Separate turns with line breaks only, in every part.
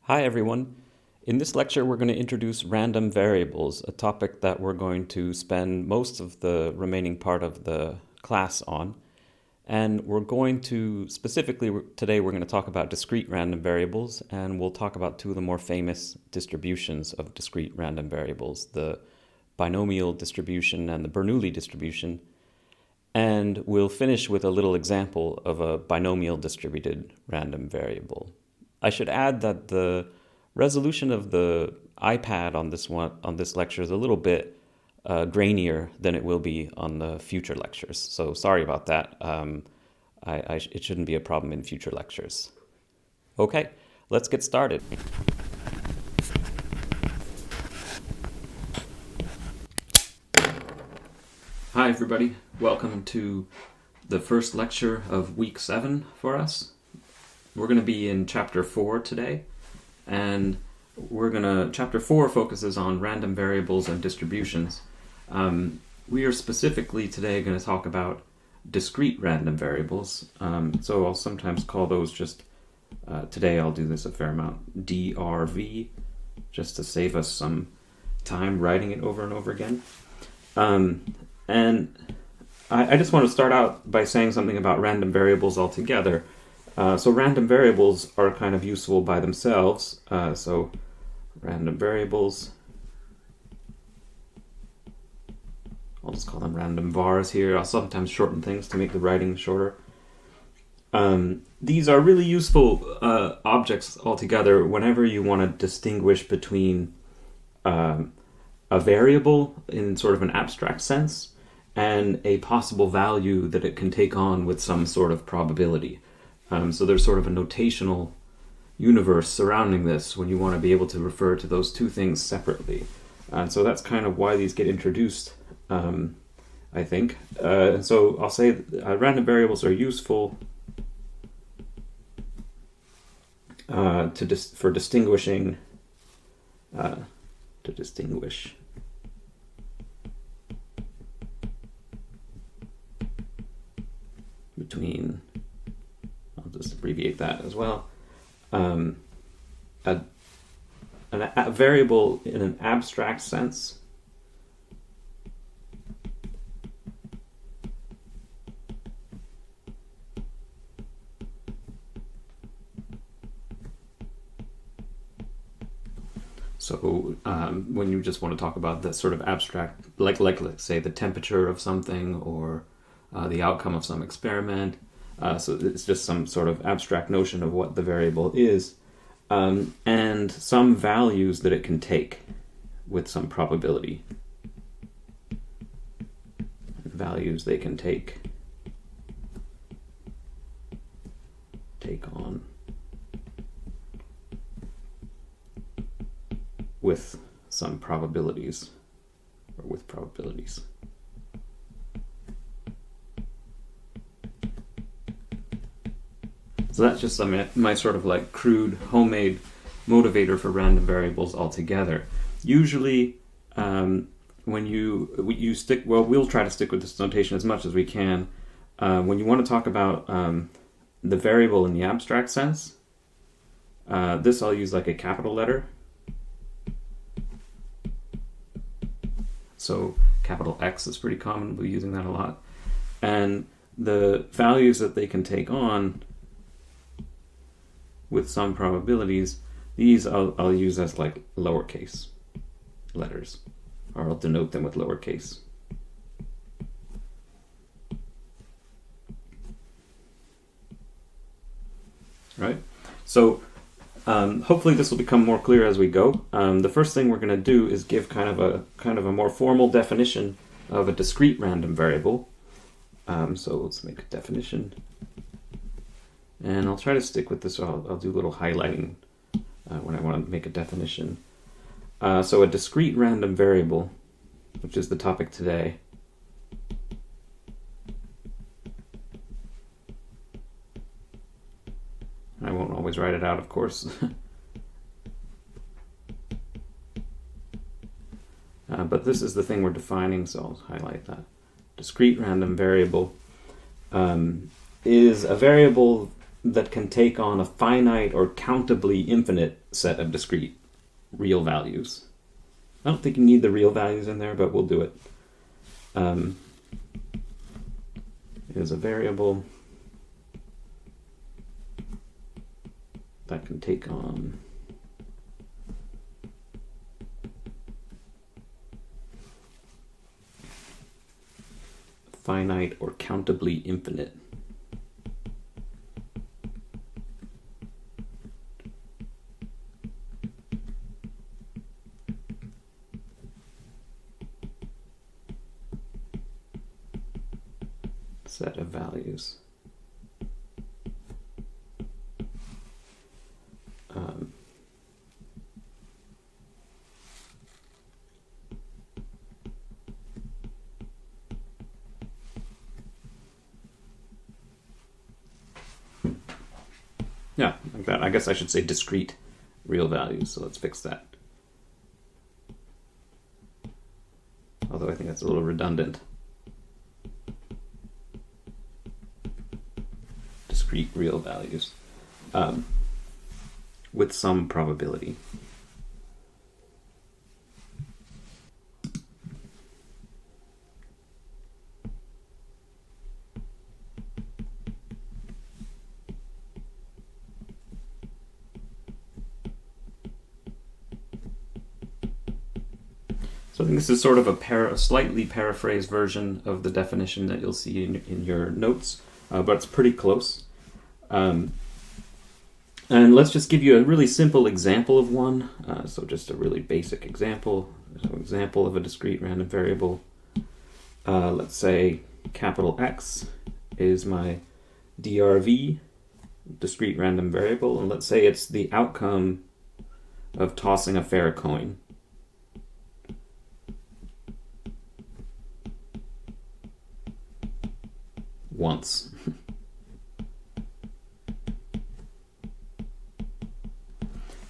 Hi everyone. In this lecture we're going to introduce random variables, a topic that we're going to spend most of the remaining part of the class on. And we're going to, specifically today we're going to talk about discrete random variables, and we'll talk about two of the more famous distributions of discrete random variables, the binomial distribution and the Bernoulli distribution. And we'll finish with a little example of a binomial distributed random variable. I should add that the resolution of the iPad on this lecture is a little bit grainier than it will be on the future lectures. So sorry about that. It shouldn't be a problem in future lectures. Okay, let's get started. Hi everybody. Welcome to the first lecture of week 7 for us. We're going to be in chapter 4 today, and chapter 4 focuses on random variables and distributions. We are specifically today going to talk about discrete random variables. So I'll sometimes call those just, today I'll do this a fair amount, DRV, just to save us some time writing it over and over again. And I just want to start out by saying something about random variables altogether. So random variables are kind of useful by themselves. So random variables, I'll just call them random vars here. I'll sometimes shorten things to make the writing shorter. These are really useful objects altogether whenever you want to distinguish between a variable in sort of an abstract sense and a possible value that it can take on with some sort of probability. So there's sort of a notational universe surrounding this when you want to be able to refer to those two things separately. And so that's kind of why these get introduced, I think. And so I'll say random variables are useful for distinguishing, to distinguish between, I'll just abbreviate that as well, a variable in an abstract sense So when you just want to talk about the sort of abstract, like let's say the temperature of something or the outcome of some experiment, so it's just some sort of abstract notion of what the variable is, and some values that it can take with some probability. Values they can take on with some probabilities, or with probabilities. So that's just my sort of like crude homemade motivator for random variables altogether. Usually when you stick, well, we'll try to stick with this notation as much as we can. When you want to talk about the variable in the abstract sense, this I'll use like a capital letter. So capital X is pretty common, we're using that a lot. And the values that they can take on with some probabilities, these I'll use as like lowercase letters, or I'll denote them with lowercase. Right? So hopefully this will become more clear as we go. The first thing we're going to do is give kind of a more formal definition of a discrete random variable. So let's make a definition. And I'll try to stick with this. I'll do a little highlighting when I want to make a definition. So a discrete random variable, which is the topic today, I won't always write it out, of course. But this is the thing we're defining, so I'll highlight that. Discrete random variable is a variable that can take on a finite or countably infinite set of discrete real values. I don't think you need the real values in there, but we'll do it. Is a variable that can take on finite or countably infinite set of values. Yeah, like that. I guess I should say discrete real values, so let's fix that. Although I think that's a little redundant. Discrete real values with some probability. So I think this is sort of a slightly paraphrased version of the definition that you'll see in your notes, but it's pretty close. And let's just give you a really simple example of one. So just a really basic example. So an example of a discrete random variable. Let's say capital X is my DRV, discrete random variable, and let's say it's the outcome of tossing a fair coin. Once.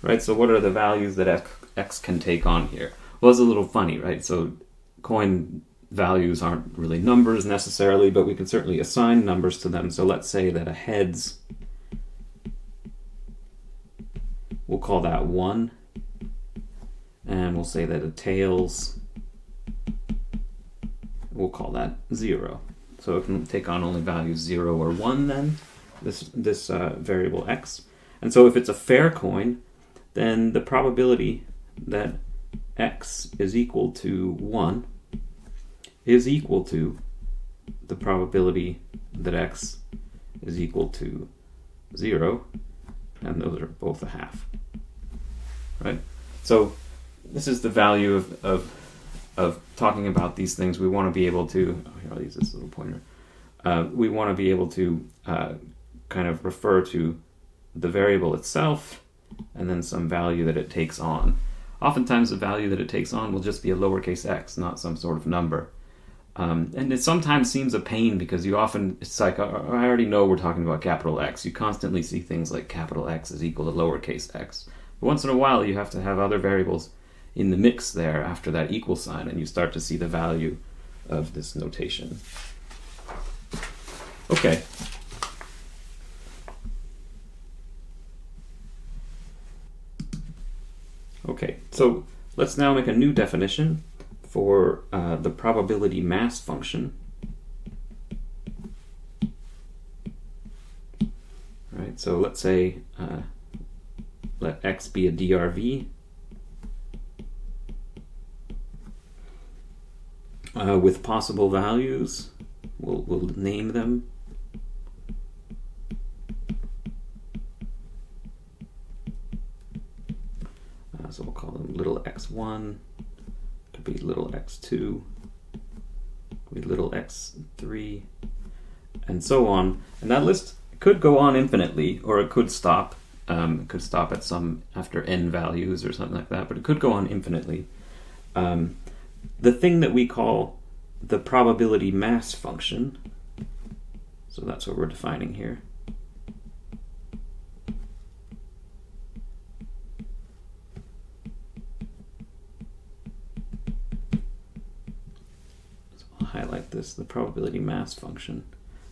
Right, so what are the values that X can take on here? Well, it's a little funny, right? So coin values aren't really numbers necessarily, but we can certainly assign numbers to them. So let's say that a heads, we'll call that 1. And we'll say that a tails, we'll call that 0. So it can take on only values 0 or 1 then, this variable X. And so if it's a fair coin, then the probability that X is equal to 1 is equal to the probability that X is equal to 0, and those are both a half, right? So this is the value of talking about these things. We want to be able to, here I'll use this little pointer, we want to be able to kind of refer to the variable itself and then some value that it takes on. Oftentimes the value that it takes on will just be a lowercase x, not some sort of number. And it sometimes seems a pain because it's like, I already know we're talking about capital X. You constantly see things like capital X is equal to lowercase x. But once in a while you have to have other variables in the mix there after that equal sign, and you start to see the value of this notation. Okay. Okay, so let's now make a new definition for the probability mass function. All right, so let's say let X be a DRV. With possible values, we'll name them. So we'll call them little x1, could be little x2, could be little x3, and so on. And that list could go on infinitely, or it could stop. It could stop at some after n values or something like that, but it could go on infinitely. The thing that we call the probability mass function, so that's what we're defining here. So I'll highlight this, the probability mass function.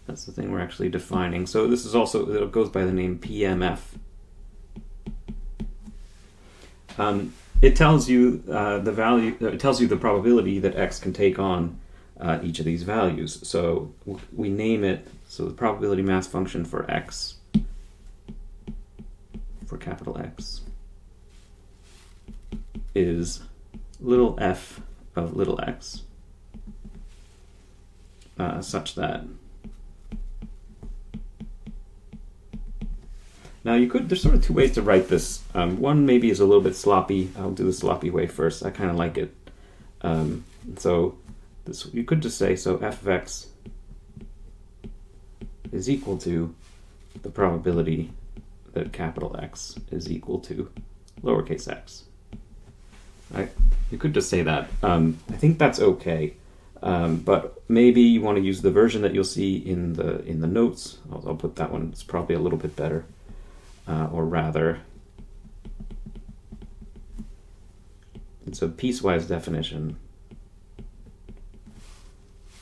That's the thing we're actually defining. So this is also, it goes by the name PMF. It tells you the value. It tells you the probability that x can take on each of these values. So we name it. So the probability mass function for x, for capital X, is little f of little x, such that. Now you could, there's sort of two ways to write this. One maybe is a little bit sloppy. I'll do the sloppy way first. I kind of like it. So this, you could just say, so f of x is equal to the probability that capital X is equal to lowercase x. Right? You could just say that. I think that's okay. But maybe you want to use the version that you'll see in the notes. I'll put that one. It's probably a little bit better. Or rather, it's a piecewise definition.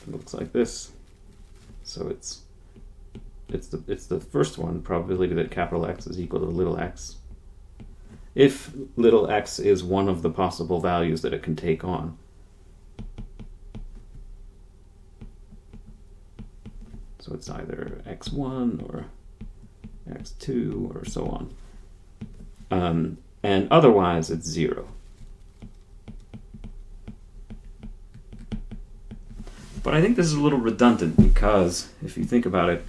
It looks like this. So it's the first one, probability that capital X is equal to little x, if little x is one of the possible values that it can take on. So it's either x1 or x2 or so on. And otherwise it's 0. But I think this is a little redundant because if you think about it,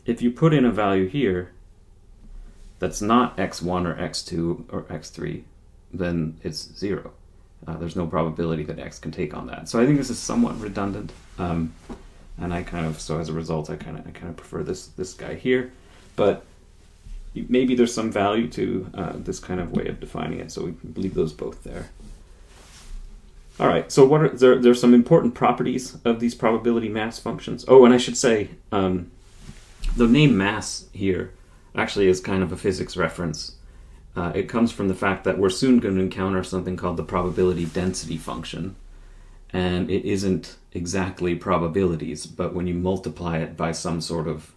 if you put in a value here that's not x1 or x2 or x3, then it's 0. There's no probability that x can take on that. So I think this is somewhat redundant. And I kind of, so as a result, I kind of prefer this guy here. But maybe there's some value to this kind of way of defining it, so we can leave those both there. All right, so what are there's some important properties of these probability mass functions. Oh, and I should say, the name mass here actually is kind of a physics reference. It comes from the fact that we're soon going to encounter something called the probability density function. And it isn't exactly probabilities, but when you multiply it by some sort of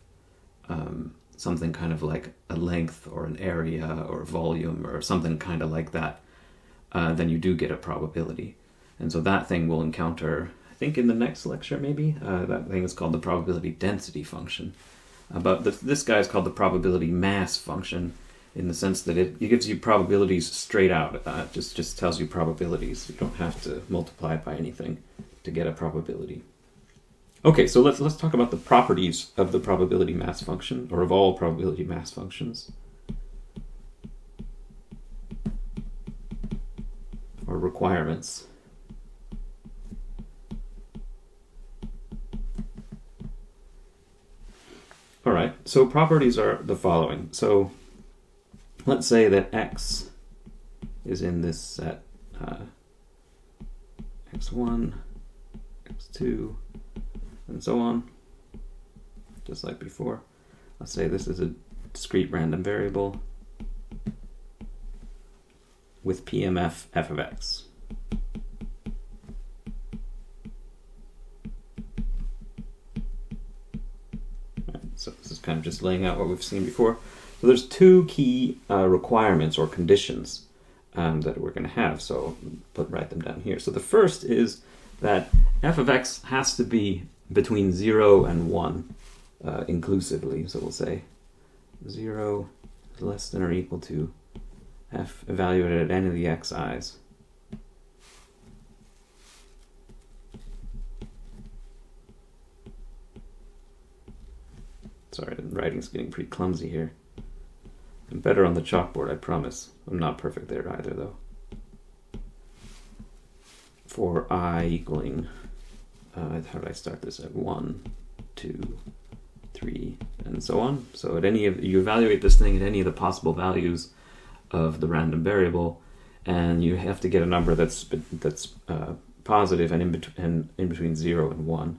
something kind of like a length or an area or volume or something kind of like that, then you do get a probability. And so that thing we'll encounter, I think in the next lecture maybe, that thing is called the probability density function. But this guy is called the probability mass function in the sense that it gives you probabilities straight out. Just tells you probabilities. You don't have to multiply it by anything to get a probability. Okay, so let's talk about the properties of the probability mass function, or of all probability mass functions, or requirements. All right, so properties are the following. So let's say that x is in this set, x1, x2, and so on, just like before. Let's say this is a discrete random variable with PMF f of x. Right, so this is kind of just laying out what we've seen before. So there's two key requirements or conditions that we're going to have. So write them down here. So the first is that f of x has to be between 0 and 1 inclusively. So we'll say 0 is less than or equal to f evaluated at n of the xi's. Sorry, the writing's getting pretty clumsy here. I'm better on the chalkboard, I promise. I'm not perfect there either, though. For I equaling, how did I start this? At 1, 2, 3, and so on. So at any of, you evaluate this thing at any of the possible values of the random variable, and you have to get a number that's positive and in between 0 and 1.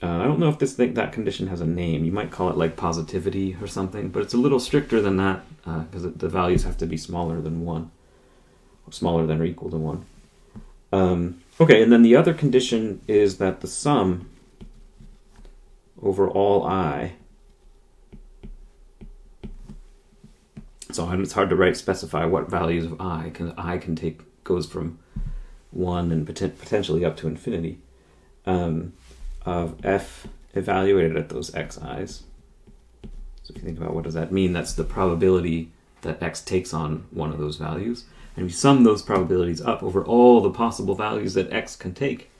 I don't know if that condition has a name. You might call it like positivity or something, but it's a little stricter than that because the values have to be smaller than 1, or smaller than or equal to 1. Okay, and then the other condition is that the sum over all I. So it's hard to specify what values of I can take, goes from 1 and potentially up to infinity, of f evaluated at those xi's. So if you think about what does that mean, that's the probability that x takes on one of those values. And if you sum those probabilities up over all the possible values that x can take,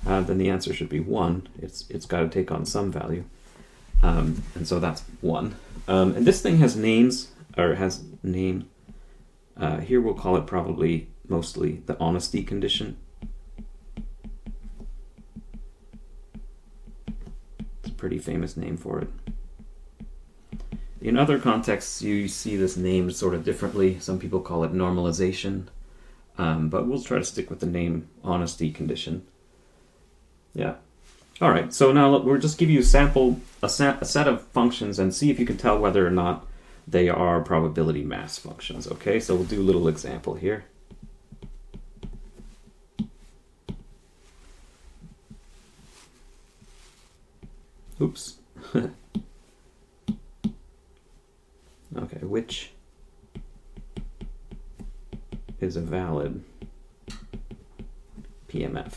then the answer should be 1. It's got to take on some value. And so that's 1. And this thing has names, or has name. Here we'll call it probably mostly the honesty condition. It's a pretty famous name for it. In other contexts, you see this named sort of differently. Some people call it normalization, but we'll try to stick with the name honesty condition. Yeah. All right, so now we'll just give you a set of functions and see if you can tell whether or not they are probability mass functions. Okay, so we'll do a little example here. Oops. Okay, which is a valid PMF?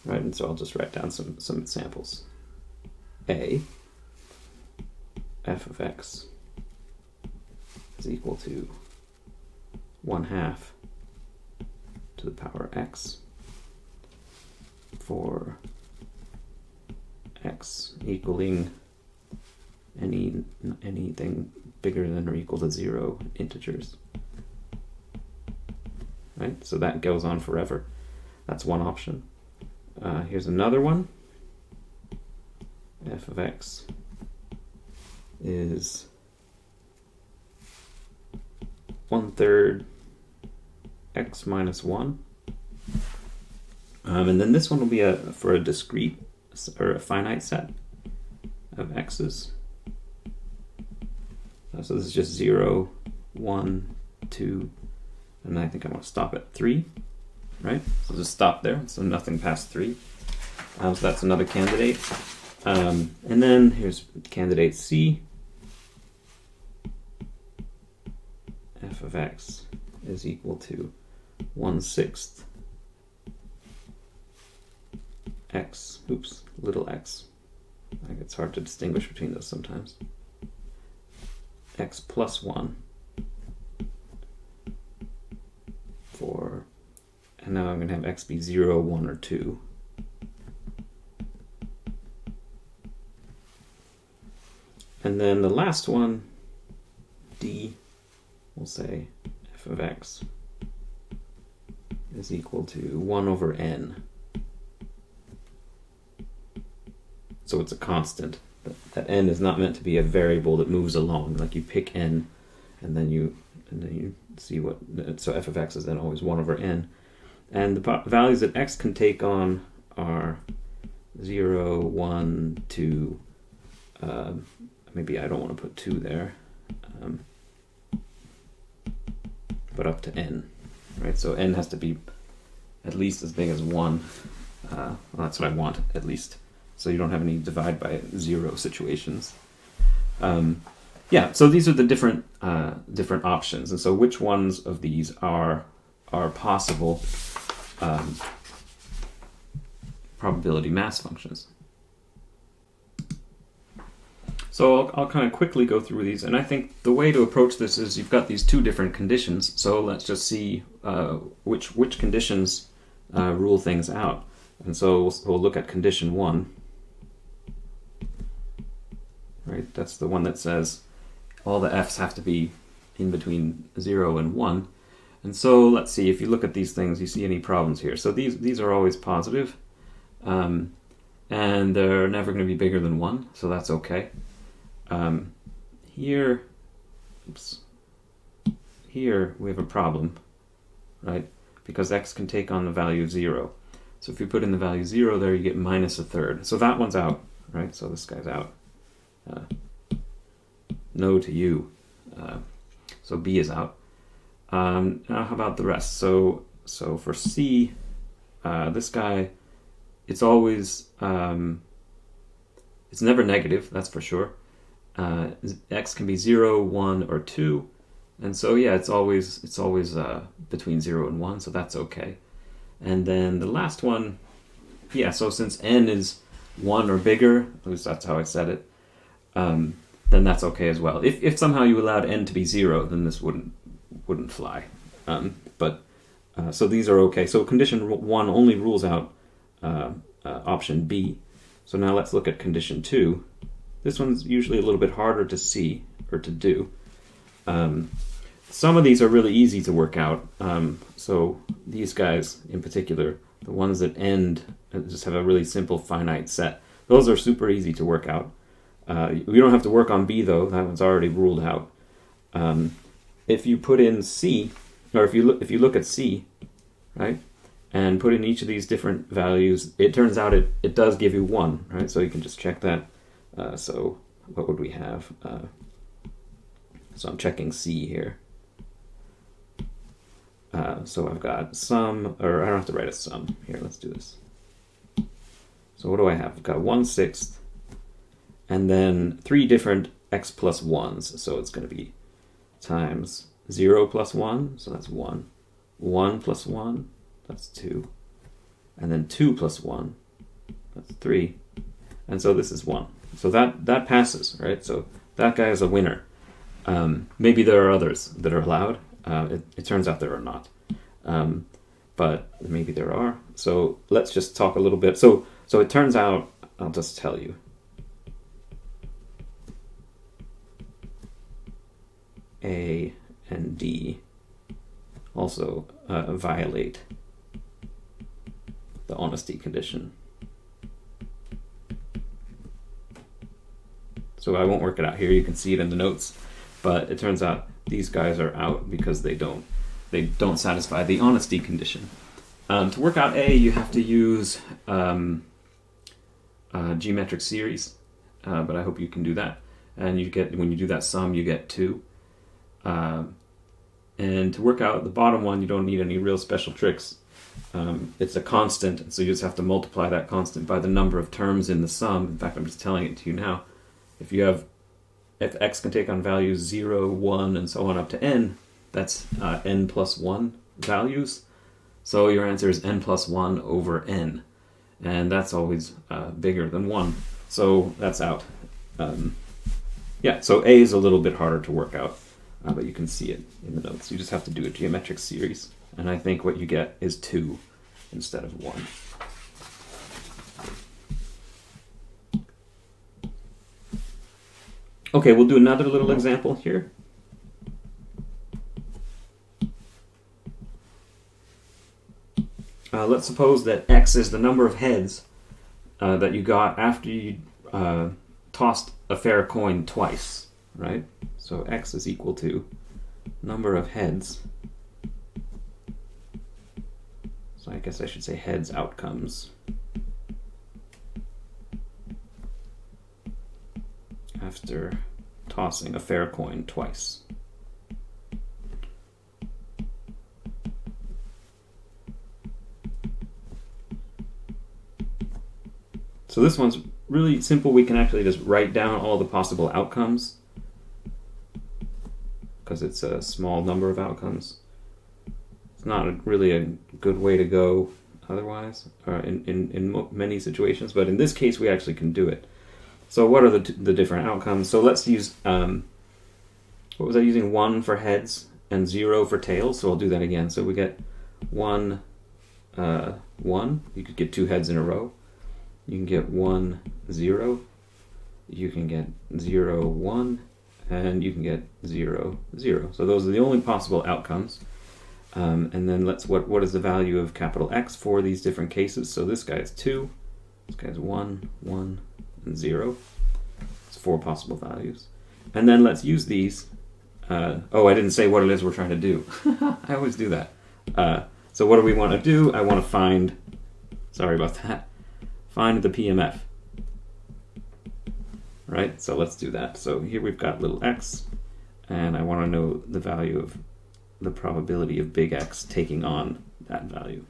Right, and so I'll just write down some samples. A, f of x is equal to 1/2 to the power x for x equaling anything bigger than or equal to 0 integers. Right, so that goes on forever. That's one option. Here's another one. F of x is 1/3 x minus 1. And then this one will be for a discrete or a finite set of x's. So this is just 0, 1, 2, and I think I'm going to stop at 3, right? So just stop there, so nothing past 3. So that's another candidate. And then here's candidate C. F of x is equal to 1/6 x, little x. Like it's hard to distinguish between those sometimes. X plus 1 for, and now I'm going to have x be 0, 1, or 2. And then the last one, D, we'll say f of x is equal to 1/n. So it's a constant. That n is not meant to be a variable that moves along. Like you pick n, and then you see what. So f of x is then always 1/n, and the values that x can take on are 0, 1, 2. Maybe I don't want to put 2 there, but up to n, right? So n has to be at least as big as 1. Well, that's what I want, at least. So you don't have any divide by 0 situations. Yeah, so these are the different options. And so which ones of these are possible probability mass functions? So I'll kind of quickly go through these, and I think the way to approach this is you've got these two different conditions. So let's just see which conditions rule things out. And so we'll look at condition 1. Right, that's the one that says all the f's have to be in between 0 and 1. And so let's see, if you look at these things, you see any problems here. So these are always positive, and they're never going to be bigger than 1, so that's okay. Here we have a problem, right? Because x can take on the value of 0. So if you put in the value 0 there, you get -1/3. So that one's out, right? So this guy's out. No to you. So B is out. Now how about the rest? So for C, this guy it's always, it's never negative, that's for sure. X can be 0, 1, or 2. And so, yeah, it's always between 0 and 1, so that's okay. And then the last one, yeah, so since n is 1 or bigger, at least that's how I said it, then that's okay as well. If somehow you allowed n to be 0, then this wouldn't fly. So these are okay. So condition 1 only rules out option B. So now let's look at condition 2. This one's usually a little bit harder to see or to do. Some of these are really easy to work out. So these guys in particular, the ones that end just have a really simple finite set, those are super easy to work out. We don't have to work on B though, that one's already ruled out. If you put in C, or if you look at C, right, and put in each of these different values, it turns out it does give you 1, right? So you can just check that. So what would we have? So I'm checking C here. So I've got sum, or I don't have to write a sum. Here, let's do this. So what do I have? I've got 1/6, and then 3 different x plus 1s. So it's going to be times 0 plus 1, so that's 1. 1 plus 1, that's 2. And then 2 plus 1, that's 3. And so this is 1. So that passes, right? So that guy is a winner. Maybe there are others that are allowed. It turns out there are not. But maybe there are. So let's just talk a little bit. So it turns out, I'll just tell you. A and D also violate the honesty condition. So I won't work it out here. You can see it in the notes. But it turns out these guys are out because they don't satisfy the honesty condition. To work out A, you have to use geometric series, but I hope you can do that. And when you do that sum, you get 2. And to work out the bottom one, you don't need any real special tricks. It's a constant, so you just have to multiply that constant by the number of terms in the sum. In fact, I'm just telling it to you now. If x can take on values 0, 1, and so on up to n, that's n plus 1 values. So your answer is n plus 1 over n. And that's always bigger than 1. So that's out. Yeah, so A is a little bit harder to work out, but you can see it in the notes. You just have to do a geometric series. And I think what you get is 2 instead of 1. Okay, we'll do another little example here. Let's suppose that x is the number of heads that you got after you tossed a fair coin twice, right? So x is equal to number of heads. So I guess I should say heads outcomes after tossing a fair coin twice. So this one's really simple. We can actually just write down all the possible outcomes because it's a small number of outcomes. It's not really a good way to go otherwise, or in many situations, but in this case we actually can do it. So what are the different outcomes? So let's use, what was I using? 1 for heads and 0 for tails. So I'll do that again. So we get 1, 1. You could get 2 heads in a row. You can get 1, 0. You can get 0, 1. And you can get 0, 0. So those are the only possible outcomes. And then what is the value of capital X for these different cases? So this guy is 2. This guy is 1, 1. And 0. It's 4 possible values. And then let's use these. I didn't say what it is we're trying to do. I always do that. So what do we want to do? I want to find, sorry about that, find the PMF. Right? So let's do that. So here we've got little x, and I want to know the value of the probability of big X taking on that value.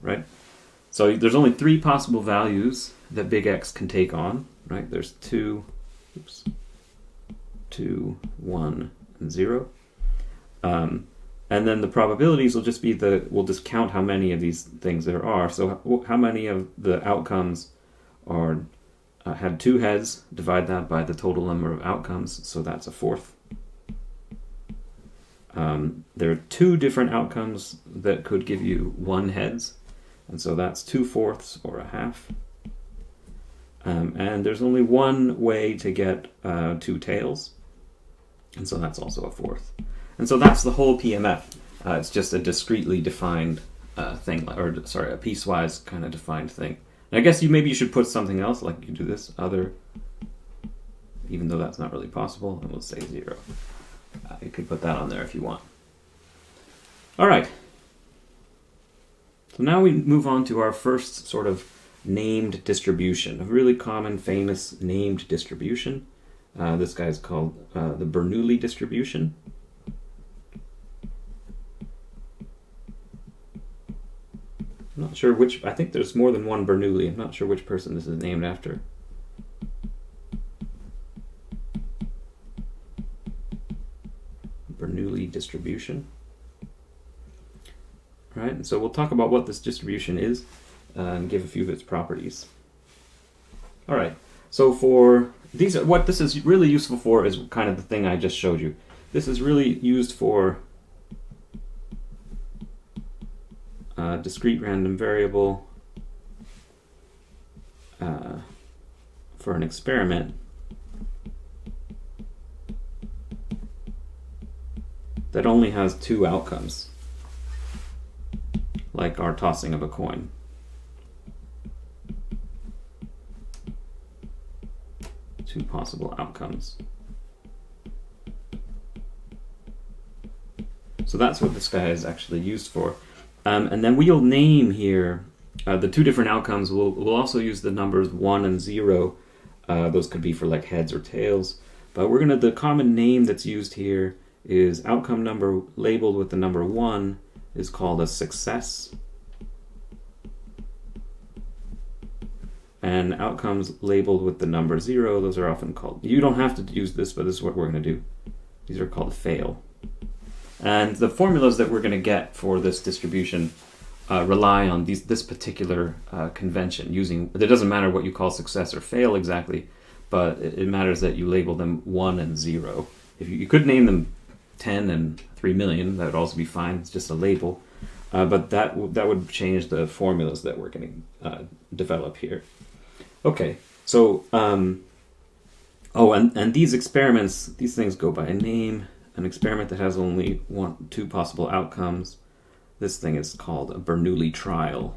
Right? So there's only 3 possible values that big X can take on, right? There's 2, 1, and 0. And then the probabilities will just be we'll just count how many of these things there are. So how many of the outcomes are had 2 heads, divide that by the total number of outcomes, so that's a fourth. There are 2 different outcomes that could give you 1 heads, and so that's 2/4 or a half. And there's only 1 way to get 2 tails, and so that's also a fourth. And so that's the whole PMF. It's just a discretely defined thing, a piecewise kind of defined thing. And I guess maybe you should put something else, like you do this, other, even though that's not really possible, and we'll say 0. You could put that on there if you want. All right. So now we move on to our first sort of named distribution, a really common, famous named distribution. This guy is called the Bernoulli distribution. I'm not sure which, I think there's more than one Bernoulli. I'm not sure which person this is named after. Bernoulli distribution. All right, and so we'll talk about what this distribution is and give a few of its properties. All right, so for these, what this is really useful for is kind of the thing I just showed you. This is really used for discrete random variable for an experiment that only has 2 outcomes, like our tossing of a coin. Two possible outcomes. So that's what this guy is actually used for. And then we'll name here the 2 different outcomes. We'll also use the numbers 1 and 0. Those could be for like heads or tails. But the common name that's used here is outcome number labeled with the number 1 is called a success. And outcomes labeled with the number 0, those are often called, you don't have to use this, but this is what we're going to do. These are called fail. And the formulas that we're going to get for this distribution rely on this particular convention. It doesn't matter what you call success or fail exactly, but it matters that you label them 1 and 0. If you could name them 10 and 3 million, that would also be fine. It's just a label. But that would change the formulas that we're going to develop here. Okay, so, and these experiments, these things go by a name. An experiment that has only 2 possible outcomes. This thing is called a Bernoulli trial.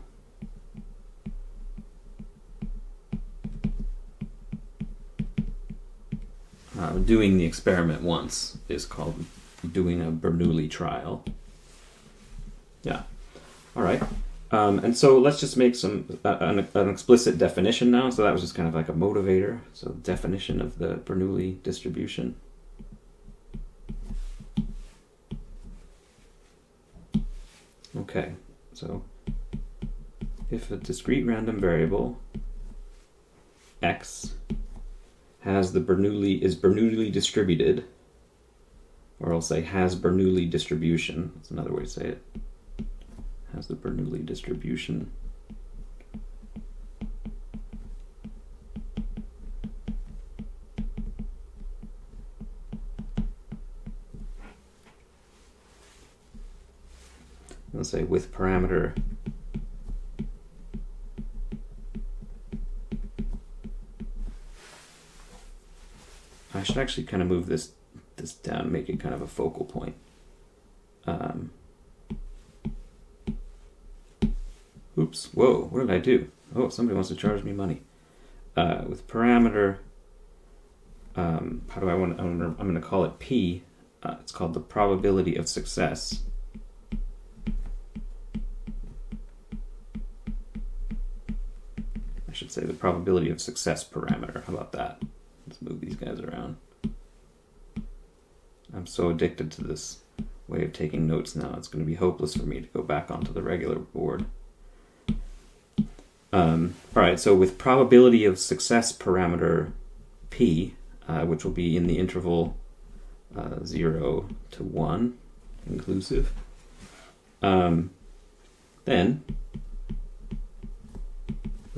Doing the experiment once is called doing a Bernoulli trial. Yeah. All right. And so let's just make an explicit definition now. So that was just kind of like a motivator. So definition of the Bernoulli distribution. Okay, so if a discrete random variable x is Bernoulli distributed, or I'll say has Bernoulli distribution, that's another way to say it, has the Bernoulli distribution, let's say with parameter I should actually kind of move this down, make it kind of a focal point. Oops, whoa, what did I do? Oh, somebody wants to charge me money. With parameter, I'm going to call it P. It's called the probability of success. I should say the probability of success parameter. How about that? Let's move these guys around. I'm so addicted to this way of taking notes now. It's going to be hopeless for me to go back onto the regular board. All right, so with probability of success parameter p, which will be in the interval 0 to 1 inclusive, then the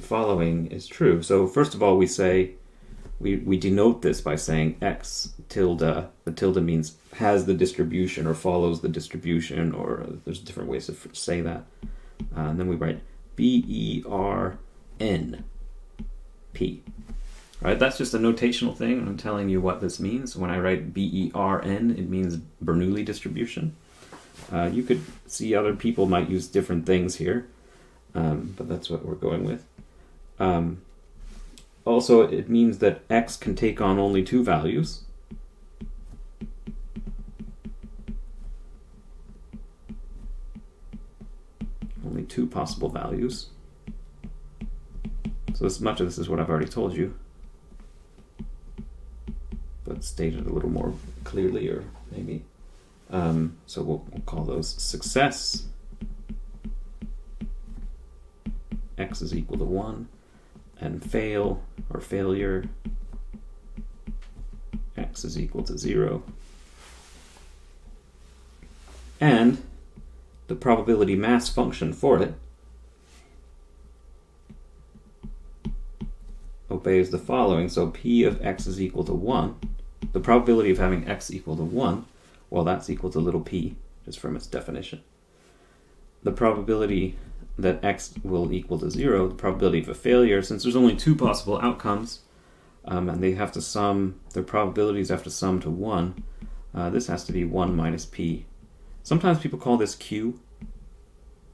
following is true. So first of all, we say, we denote this by saying x tilde. The tilde means has the distribution or follows the distribution, or there's different ways to say that. And then we write BERN P. Right, that's just a notational thing. I'm telling you what this means. When I write BERN, it means Bernoulli distribution. You could see other people might use different things here, but that's what we're going with. Also, it means that x can take on only two values. Only two possible values. So much of this is what I've already told you, but stated a little more clearly, or maybe. So we'll call those success. X is equal to 1. And fail, or failure, x is equal to 0. And the probability mass function for it obeys the following. So p of x is equal to 1. The probability of having x equal to 1, well, that's equal to little p, just from its definition. The probability that x will equal to 0, the probability of a failure, since there's only two possible outcomes, and they have to sum, their probabilities have to sum to 1, this has to be 1 minus p. Sometimes people call this q.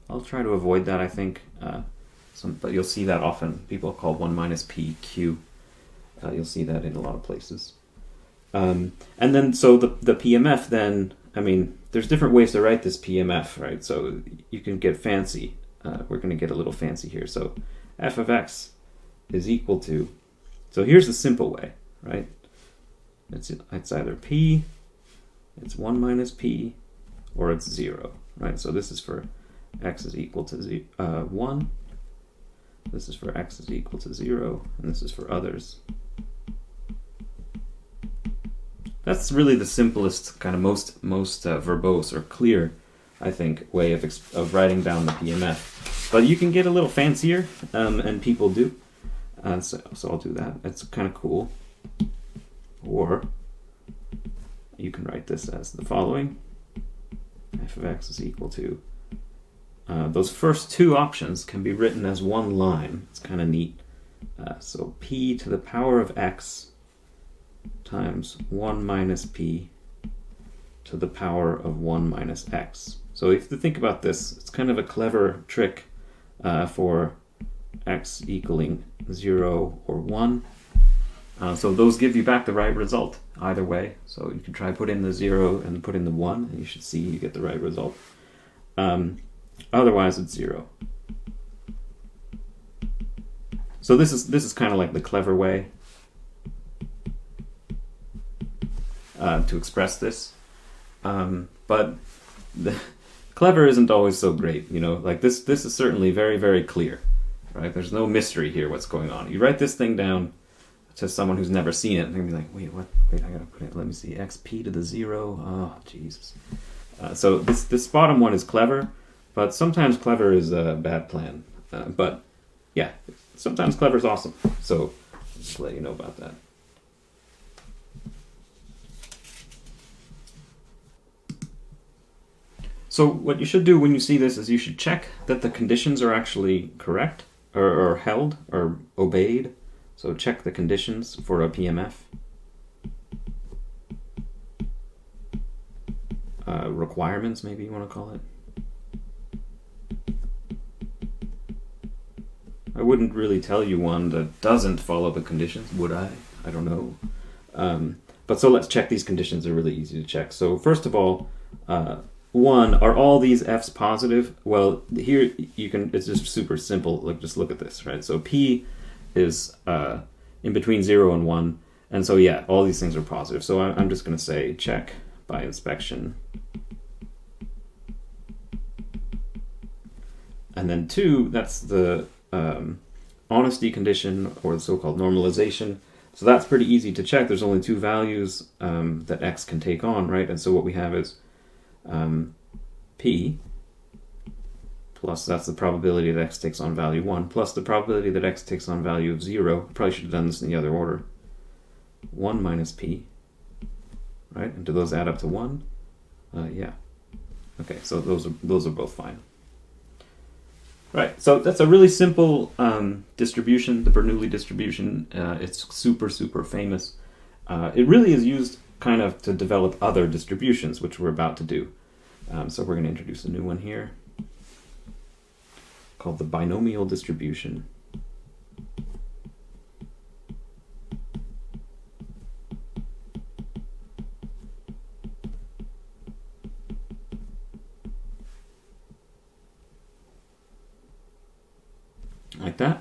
I'll try to avoid that, I think, but you'll see that often. People call 1 minus p q. You'll see that in a lot of places. And then, so the PMF then, I mean, there's different ways to write this PMF, right? So you can get fancy. We're going to get a little fancy here. So f of x is equal to, so here's the simple way, right? It's either p, it's 1 minus p, or it's 0, right? So this is for x is equal to 1, this is for x is equal to 0, and this is for others. That's really the simplest, kind of most verbose or clear, I think, way of writing down the PMF. But you can get a little fancier, and people do. So I'll do that. It's kind of cool. Or you can write this as the following. F of x is equal to, those first two options can be written as one line. It's kind of neat. So p to the power of x times 1 minus p to the power of 1 minus x. So if you think about this, it's kind of a clever trick for x equaling 0 or 1. So those give you back the right result either way. So you can try put in the 0 and put in the 1, and you should see you get the right result. Otherwise, it's 0. So this is kind of like the clever way to express this. But the clever isn't always so great, you know. Like this is certainly very, very clear, right? There's no mystery here what's going on. You write this thing down to someone who's never seen it, and they're gonna be like, wait, what? Wait, I gotta put it, let me see, xp to the 0. Oh, Jesus. So this bottom one is clever, but sometimes clever is a bad plan. But yeah, sometimes clever is awesome. So just to let you know about that. So what you should do when you see this is you should check that the conditions are actually correct or held or obeyed. So check the conditions for a PMF. Requirements, maybe you want to call it. I wouldn't really tell you one that doesn't follow the conditions, would I? I don't know. But so let's check these conditions. They're really easy to check. So first of all, one, are all these f's positive? Well, here you can, it's just super simple. Like, just look at this, right? So p is in between 0 and 1. And so, yeah, all these things are positive. So I'm just going to say check by inspection. And then 2, that's the honesty condition, or the so-called normalization. So that's pretty easy to check. There's only two values that x can take on, right? And so what we have is p plus, that's the probability that x takes on value 1, plus the probability that x takes on value of 0. Probably should have done this in the other order. 1 minus p, right? And do those add up to 1? Yeah. Okay, so those are both fine. Right, so that's a really simple distribution, the Bernoulli distribution. It's super famous. It really is used kind of to develop other distributions, which we're about to do. So we're going to introduce a new one here called the binomial distribution. Like that.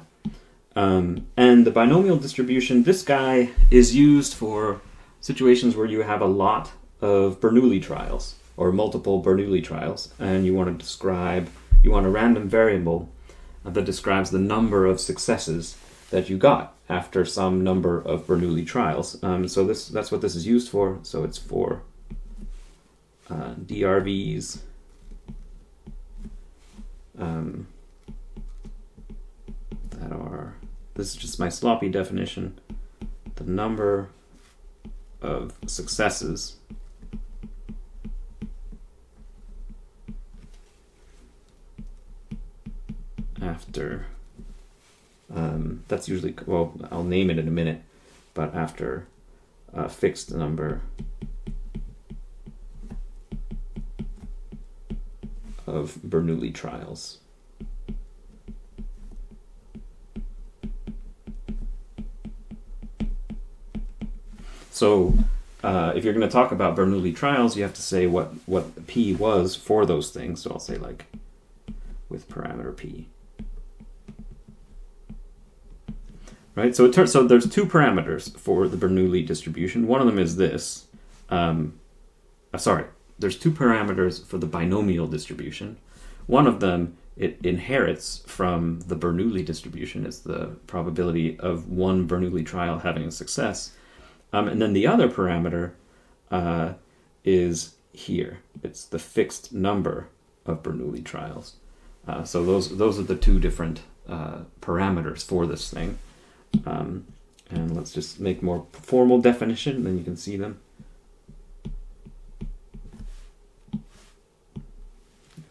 And the binomial distribution, this guy is used for situations where you have a lot of Bernoulli trials or multiple Bernoulli trials, and you want a random variable that describes the number of successes that you got after some number of Bernoulli trials. So that's what this is used for. So it's for DRVs. That are, this is just my sloppy definition, the number of successes after, that's usually, well, I'll name it in a minute, but after a fixed number of Bernoulli trials. So if you're going to talk about Bernoulli trials, you have to say what P was for those things. So I'll say like with parameter P. Right, so there's two parameters for the Bernoulli distribution. One of them is this. There's two parameters for the binomial distribution. One of them, it inherits from the Bernoulli distribution. It's the probability of one Bernoulli trial having a success. And then the other parameter is here. It's the fixed number of Bernoulli trials. So those are the two different parameters for this thing. And let's just make more formal definition, then you can see them.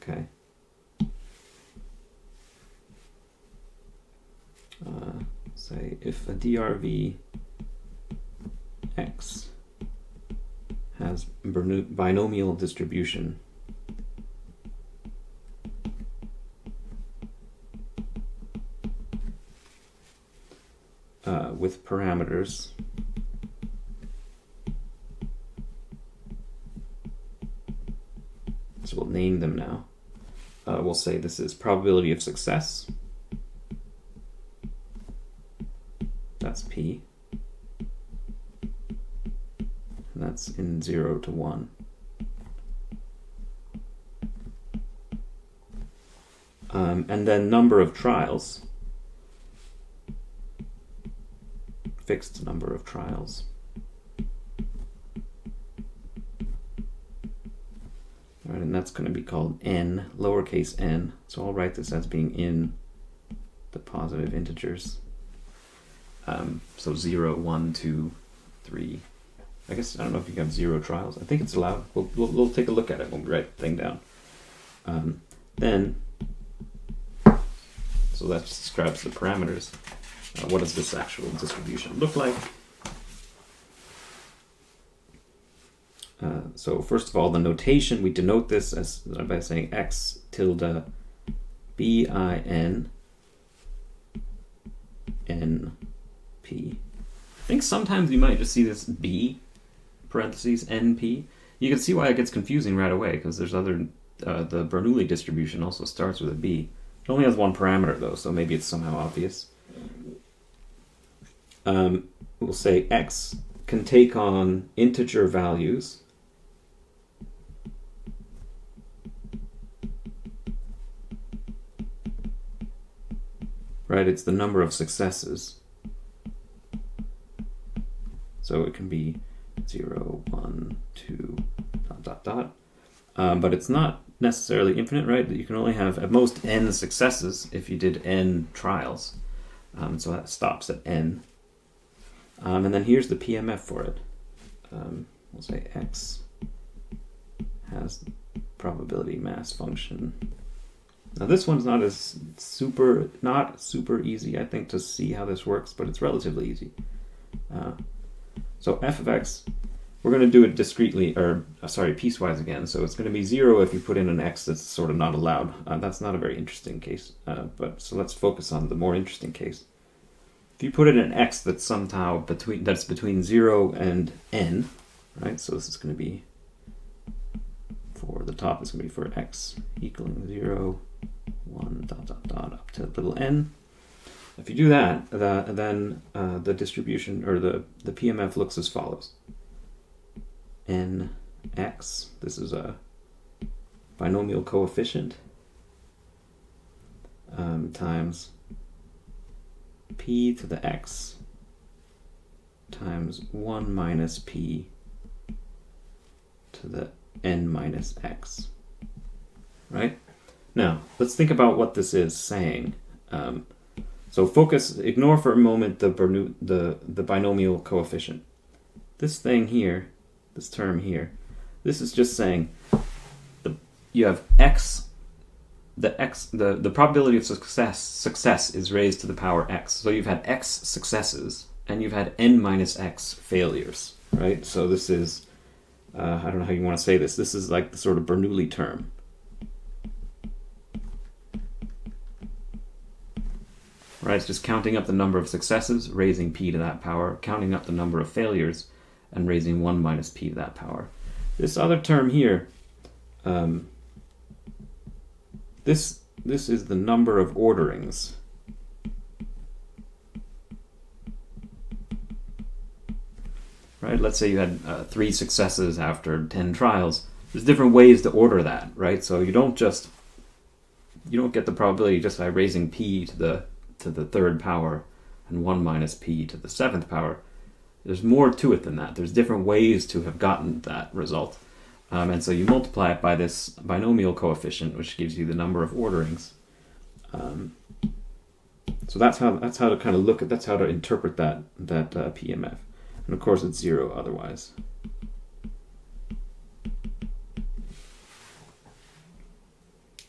Okay. Say if a DRV X has binomial distribution with parameters so we'll name them now. We'll say this is probability of success. That's P. And that's in 0 to 1. And then number of trials. Fixed number of trials. All right, and that's going to be called n, lowercase n. So I'll write this as being in the positive integers. So 0, 1, 2, 3. I guess, I don't know if you have 0 trials. I think it's allowed. We'll take a look at it when we write the thing down. Then, so that just describes the parameters. What does this actual distribution look like? So first of all, the notation, we denote this as by saying x tilde bin n p. I think sometimes you might just see this b parentheses np. You can see why it gets confusing right away, because there's other, the Bernoulli distribution also starts with a b. It only has one parameter though, so maybe it's somehow obvious. We'll say x can take on integer values right? It's the number of successes. So it can be 0, 1, 2, ... But it's not necessarily infinite, right? You can only have at most n successes if you did n trials. So that stops at n. And then here's the PMF for it. We'll say x has probability mass function. Now this one's not super easy, I think, to see how this works, but it's relatively easy. So f of x, we're going to do it discretely, or piecewise again. So it's going to be 0 if you put in an x that's sort of not allowed. That's not a very interesting case, so let's focus on the more interesting case. If you put in an x that's somehow between 0 and n, right? So this is going to be, for the top, it's going to be for x equaling 0, 1, ... up to little n. If you do that, then the distribution, or the PMF, looks as follows. Nx, this is a binomial coefficient, times p to the x times 1 minus p to the n minus x. Right? Now, let's think about what this is saying. So ignore for a moment the binomial coefficient. This thing here, this term here, this is just saying you have x, the probability of success is raised to the power x. So you've had x successes and you've had n minus x failures, right? So this is, I don't know how you want to say this. This is like the sort of Bernoulli term. Right, it's just counting up the number of successes, raising p to that power, counting up the number of failures, and raising 1 minus p to that power. This other term here, this is the number of orderings. Right, let's say you had 3 successes after 10 trials. There's different ways to order that, right? So you don't get the probability just by raising p to the third power and 1 minus p to the 7th power. There's more to it than that. There's different ways to have gotten that result. And so you multiply it by this binomial coefficient, which gives you the number of orderings. So that's how to kind of look at, that's how to interpret that PMF. And of course it's 0 otherwise.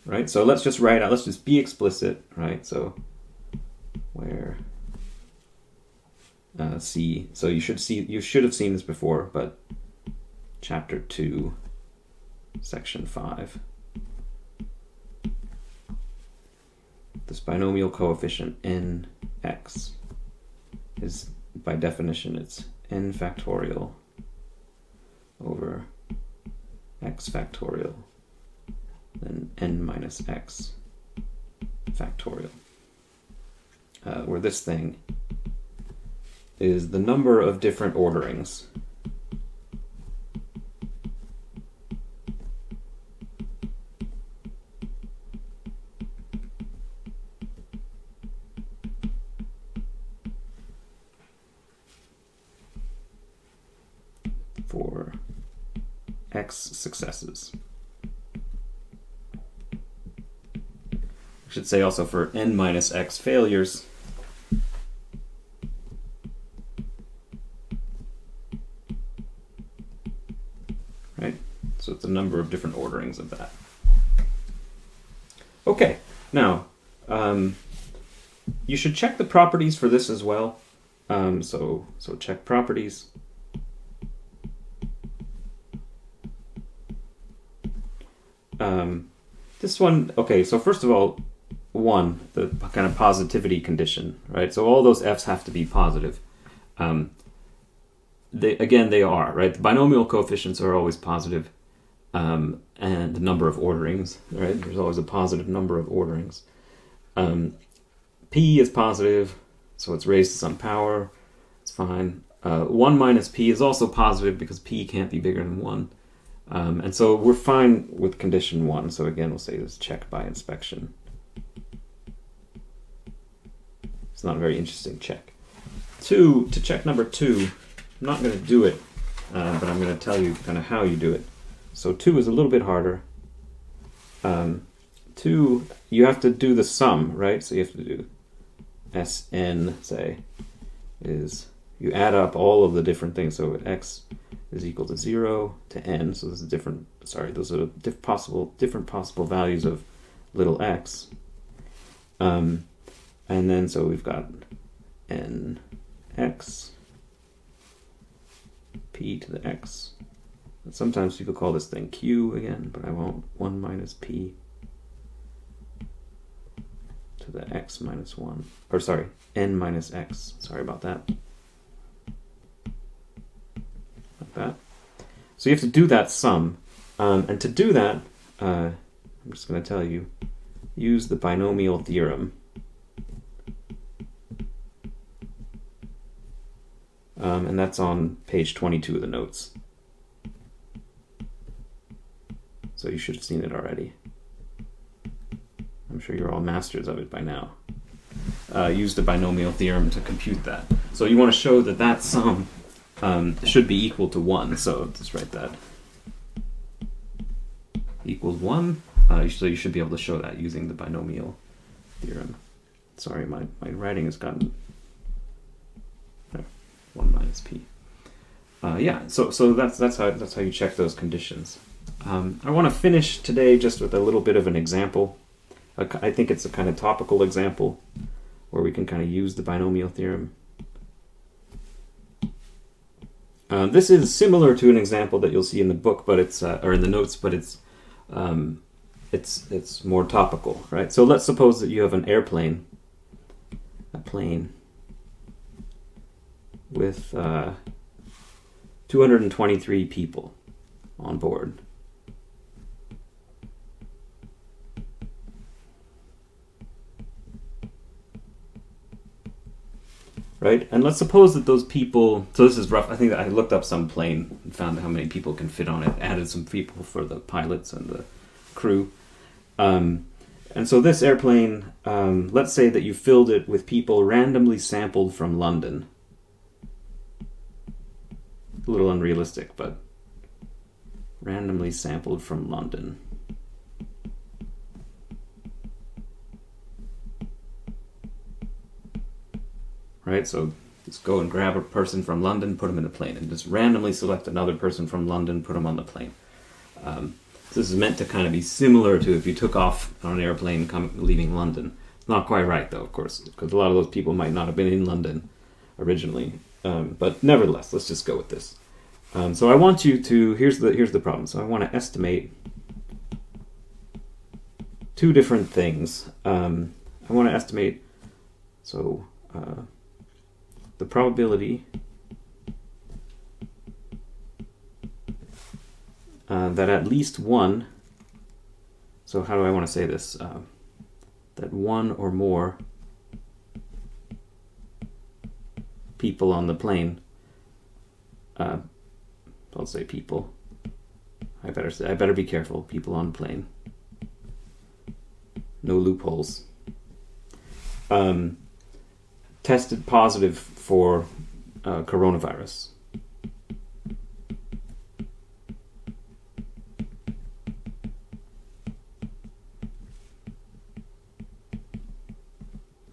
Right, so let's just write out, let's just be explicit, right? So where C, so you should have seen this before, but chapter 2, section 5. This binomial coefficient nx is, by definition, it's n factorial over x factorial, then n minus x factorial. Where this thing is the number of different orderings for x successes. I should say also for n minus x failures. Right? So it's a number of different orderings of that. Okay, now you should check the properties for this as well. So check properties. This one, okay, so first of all, the kind of positivity condition, right? So all those f's have to be positive. They are, right? The binomial coefficients are always positive, and the number of orderings, right? There's always a positive number of orderings. P is positive, so it's raised to some power. It's fine. 1 minus p is also positive because p can't be bigger than 1. And so we're fine with condition 1. So again, we'll say this check by inspection. It's not a very interesting check. To check number 2, I'm not going to do it, but I'm going to tell you kind of how you do it. So 2 is a little bit harder. 2, you have to do the sum, right? So you have to do Sn, say, is you add up all of the different things. So x is equal to 0 to n. So this is those are different possible values of little x. And then so we've got nx p to the x. And sometimes people call this thing q again, but I won't. 1 minus p to the x minus 1. Or sorry, n minus x. Sorry about that. Like that. So you have to do that sum. And to do that, I'm just going to tell you, use the binomial theorem. And that's on page 22 of the notes. So you should have seen it already. I'm sure you're all masters of it by now. Use the binomial theorem to compute that. So you want to show that that sum should be equal to 1. So just write that. Equals 1. So you should be able to show that using the binomial theorem. Sorry, my writing has gotten 1 minus p. Yeah, so that's how you check those conditions. I want to finish today just with a little bit of an example. I think it's a kind of topical example where we can kind of use the binomial theorem. This is similar to an example that you'll see in the book, but it's or in the notes, but it's more topical, right? So let's suppose that you have an airplane, a plane with 223 people on board. Right? And let's suppose that those people, so this is rough, I think that I looked up some plane and found how many people can fit on it, added some people for the pilots and the crew. And so this airplane, let's say that you filled it with people randomly sampled from London. A little unrealistic, but randomly sampled from London. Right, so just go and grab a person from London, put them in the plane, and just randomly select another person from London, put them on the plane. This is meant to kind of be similar to if you took off on an airplane leaving London. It's not quite right, though, of course, because a lot of those people might not have been in London originally. But nevertheless, let's just go with this. So I want you to, here's the problem. So I want to estimate two different things. I want to estimate, so the probability that at least one, so how do I want to say this? That one or more people on the plane, I'll say people, I better be careful, people on plane, no loopholes, tested positive for coronavirus.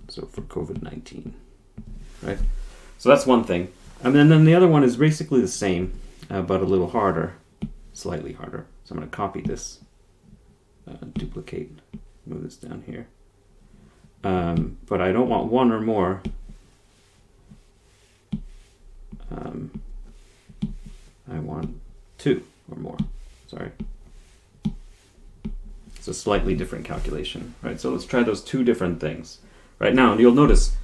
So for COVID-19, right? So that's one thing. And then the other one is basically the same, but a little harder, slightly harder. So I'm going to copy this, duplicate, move this down here. But I don't want one or more. I want two or more. Sorry. It's a slightly different calculation, right? So let's try those two different things. Right now, and you'll notice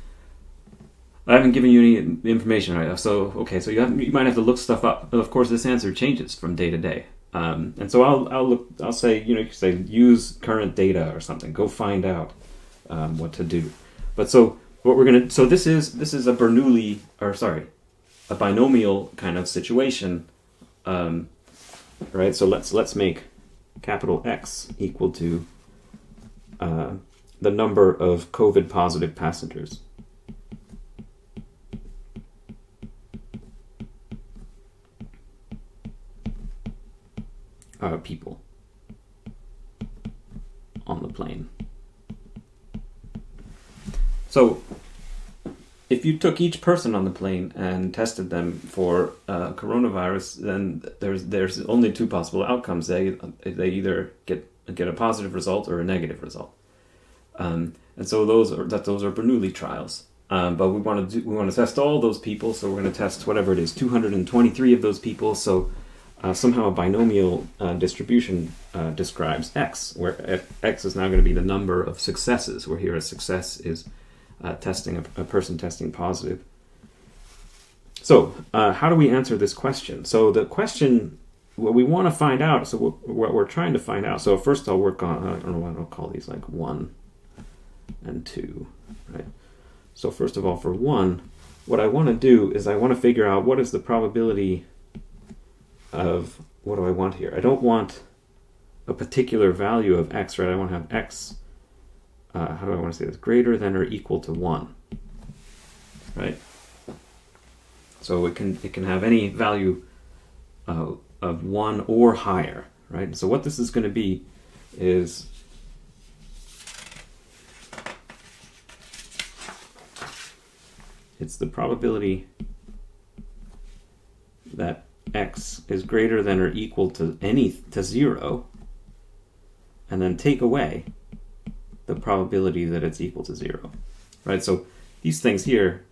I haven't given you any information right now. So okay, so you might have to look stuff up. But of course, this answer changes from day to day. And so I'll say, you say use current data or something. Go find out what to do. But so this is a Bernoulli, or sorry, a binomial kind of situation, right? So let's make capital X equal to the number of COVID positive passengers. people on the plane. So if you took each person on the plane and tested them for coronavirus, then there's only two possible outcomes. They either get a positive result or a negative result. And so those are Bernoulli trials. But we want to test all those people, so we're going to test whatever it is, 223 of those people. So somehow a binomial distribution describes x, where x is now going to be the number of successes, where here a success is testing a person testing positive. So how do we answer this question? So the question, what we want to find out, so what we're trying to find out, so first I'll work on, I don't know what I'll call these, like 1 and 2, right? So first of all, for 1, what I want to do is I want to figure out what is the probability of, what do I want here? I don't want a particular value of x, right? I want to have x, how do I want to say this? Greater than or equal to 1, right? So it can have any value of 1 or higher, right? And so what this is going to be is it's the probability that x is greater than or equal to 0, and then take away the probability that it's equal to 0, right? So these things here,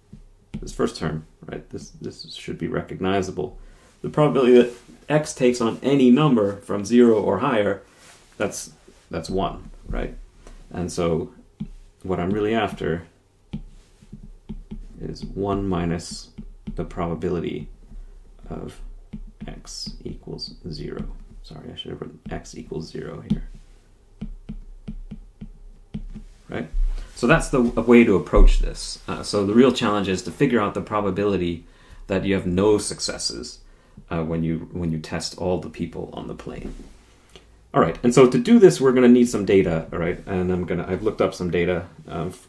this first term, right? This should be recognizable. The probability that x takes on any number from 0 or higher, that's 1, right? And so what I'm really after is 1 minus the probability of x equals 0. Sorry, I should have written x equals 0 here. Right? So that's the way to approach this. So the real challenge is to figure out the probability that you have no successes when you test all the people on the plane. All right, and so to do this, we're going to need some data. All right, and I've looked up some data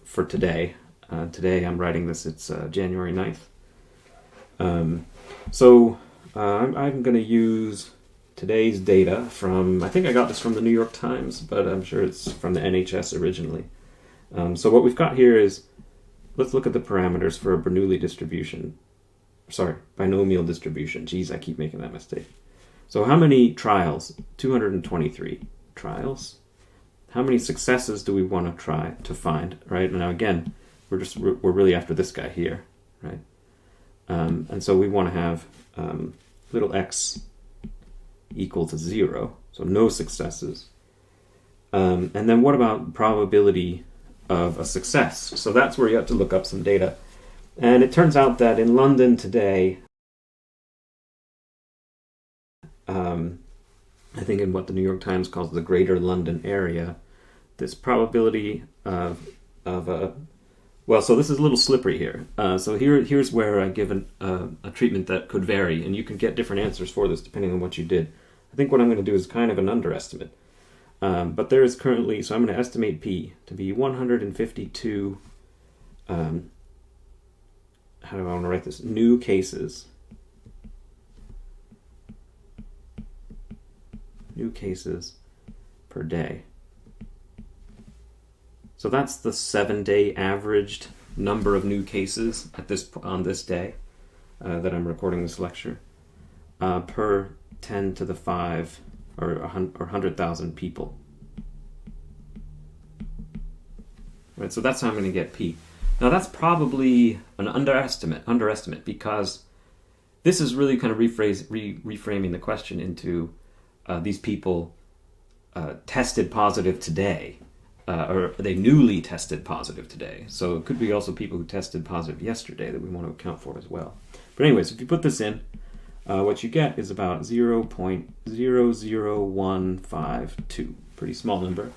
for today. Today I'm writing this, it's January 9th. So I'm going to use today's data from, I think I got this from the New York Times, but I'm sure it's from the NHS originally. So what we've got here is, let's look at the parameters for a Bernoulli distribution. Sorry, binomial distribution. Geez, I keep making that mistake. So how many trials? 223 trials. How many successes do we want to try to find, right? Now again, we're really after this guy here, right? And so we want to have little x equal to 0, so no successes. And then what about probability of a success? So that's where you have to look up some data. And it turns out that in London today, I think in what the New York Times calls the Greater London area, this probability of a, well, so this is a little slippery here. So here's where I give a treatment that could vary, and you can get different answers for this depending on what you did. I think what I'm going to do is kind of an underestimate. But there is currently, so I'm going to estimate P to be 152, how do I want to write this? New cases. New cases per day. So that's the 7-day averaged number of new cases on this day that I'm recording this lecture per 10 to the 5 or 100,000 people. Right, so that's how I'm going to get P. Now that's probably an underestimate because this is really kind of reframing the question into these people tested positive today, or they newly tested positive today. So it could be also people who tested positive yesterday that we want to account for as well. But anyways, if you put this in, what you get is about 0.00152. Pretty small number,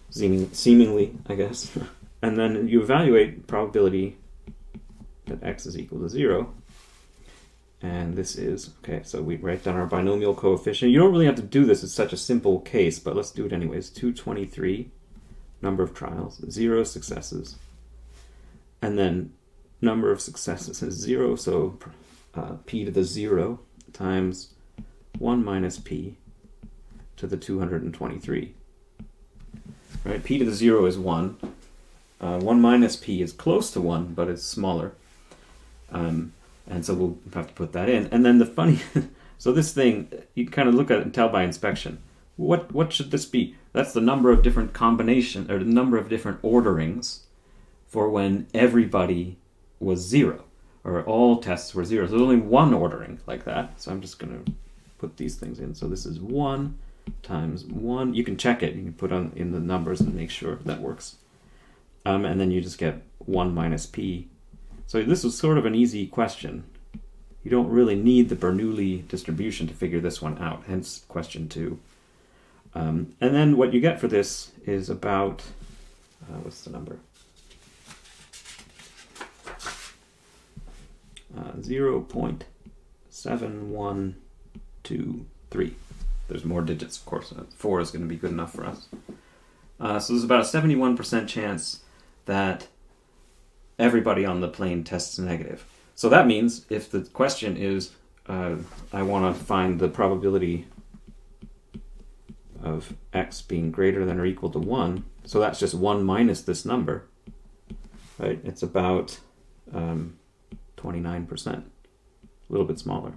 seemingly, I guess. And then you evaluate probability that x is equal to 0. And this is, okay, so we write down our binomial coefficient. You don't really have to do this, it's such a simple case, but let's do it anyways. 223, number of trials, 0 successes. And then number of successes is 0, so p to the 0 times 1 minus p to the 223. Right? P to the 0 is 1. 1 minus p is close to 1, but it's smaller. And so we'll have to put that in. And then the funny... so this thing, you kind of look at it and tell by inspection. What should this be? That's the number of different combination, or the number of different orderings for when everybody was 0, or all tests were 0. So there's only one ordering like that. So I'm just going to put these things in. So this is 1 times 1. You can check it. You can put on in the numbers and make sure that works. And then you just get 1 minus p. So this was sort of an easy question. You don't really need the Bernoulli distribution to figure this one out, hence question 2. And then what you get for this is about, what's the number? 0.7123. There's more digits, of course. 4 is going to be good enough for us. So there's about a 71% chance that everybody on the plane tests negative. So that means if the question is, I want to find the probability of x being greater than or equal to 1, so that's just 1 minus this number, right? It's about 29%, a little bit smaller.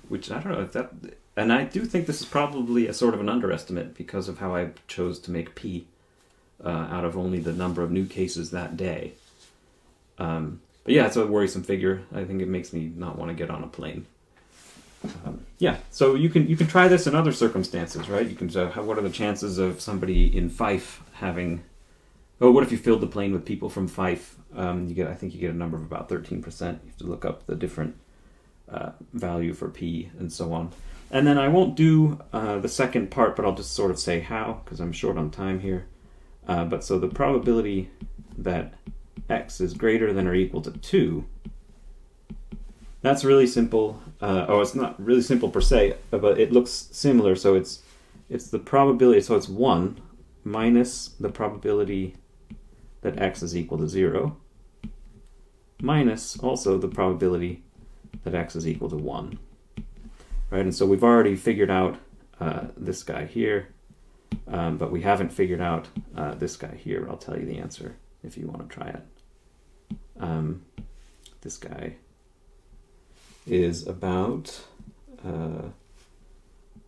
Which I don't know if that, and I do think this is probably a sort of an underestimate because of how I chose to make p out of only the number of new cases that day. But yeah, it's a worrisome figure. I think it makes me not want to get on a plane. Yeah, so you can try this in other circumstances, right? You can what are the chances of somebody in Fife having? Oh, what if you filled the plane with people from Fife? I think you get a number of about 13%. You have to look up the different value for p and so on. And then I won't do the second part, but I'll just sort of say how, because I'm short on time here. But so the probability that x is greater than or equal to 2, that's really simple. It's not really simple per se, but it looks similar. So it's the probability, so it's 1 minus the probability that x is equal to 0, minus also the probability that x is equal to 1. Right, and so we've already figured out this guy here, but we haven't figured out this guy here. I'll tell you the answer if you want to try it. This guy is about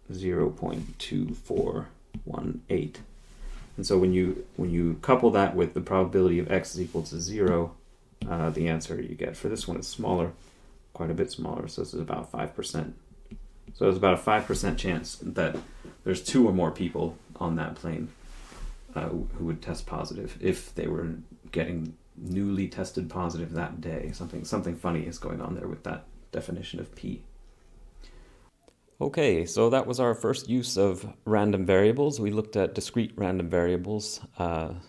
0.2418. And so when you couple that with the probability of x is equal to 0, the answer you get for this one is smaller, quite a bit smaller. So this is about 5%. So there's about a 5% chance that there's 2 or more people on that plane who would test positive if they were getting newly tested positive that day. Something funny is going on there with that definition of p. Okay, so that was our first use of random variables. We looked at discrete random variables,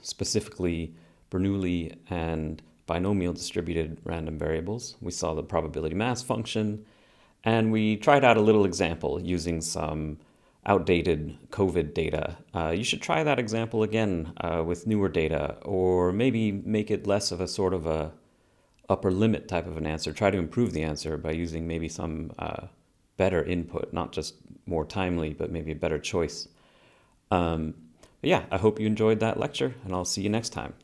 specifically Bernoulli and binomial distributed random variables. We saw the probability mass function, and we tried out a little example using some outdated COVID data. You should try that example again with newer data, or maybe make it less of a sort of a upper limit type of an answer. Try to improve the answer by using maybe some better input, not just more timely, but maybe a better choice. But yeah, I hope you enjoyed that lecture, and I'll see you next time.